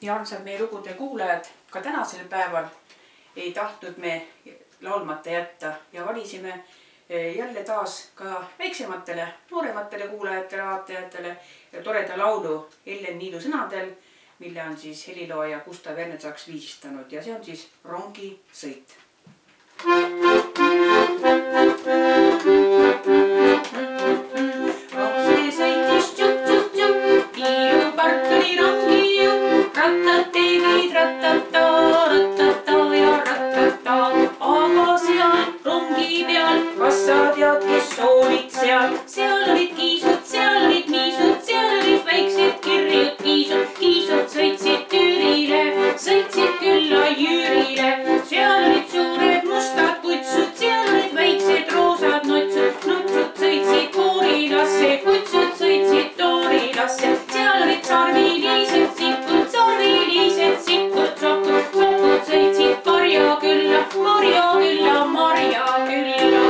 ja armsad meie lugude kuulajad, ka tänasel päeval ei tahtnud me laulmata jätta ja valisime jälle taas ka väiksematele, noorematele kuulajatele, vaatajatele toreda laulu Ellen Niidu sõnadel, mille on siis helilooja Gustav Ernesaks viisistanud ja see on siis Rongisõit. Seal olid kiisud, seal olid niisud, seal olid väiksed kirjud kiisud. Kiisud sõitsid Tüürile, sõitsid külla Jüürile. Seal olid suured mustad kutsud, seal olid väiksed roosad nutsud. Nutsud sõitsid koorilasse, kutsud sõitsid toorilasse. Seal olid sarvilised sikud, sarvilised sikud, sokud. Sokud sõitsid Marjakülla, Marjakülla, Marjakülla.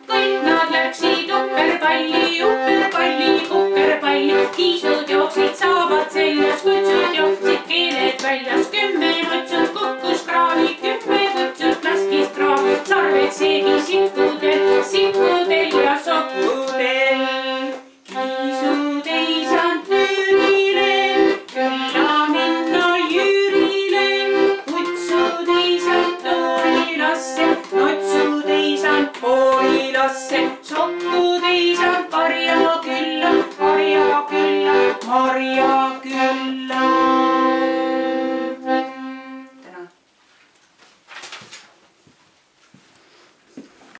Kõik nad läksid upperpalli, upperpalli, upperpalli. Kiisud jooksid saavad seljas, kutsud jooksid keeled väljas. 10 nutsud kukkus kraavi, 10 kutsud laskis kraavi. Sarved seegi sitkudel, sitkudel ja sokkudel. Kiisud ei saanud Tüürile, külla minna Jüürile. Kutsud ei saanud toorilasse, nutsud ei saanud koorilasse. Sokkud ei saanud Marjakülla, Marjakülla, Marjakülla.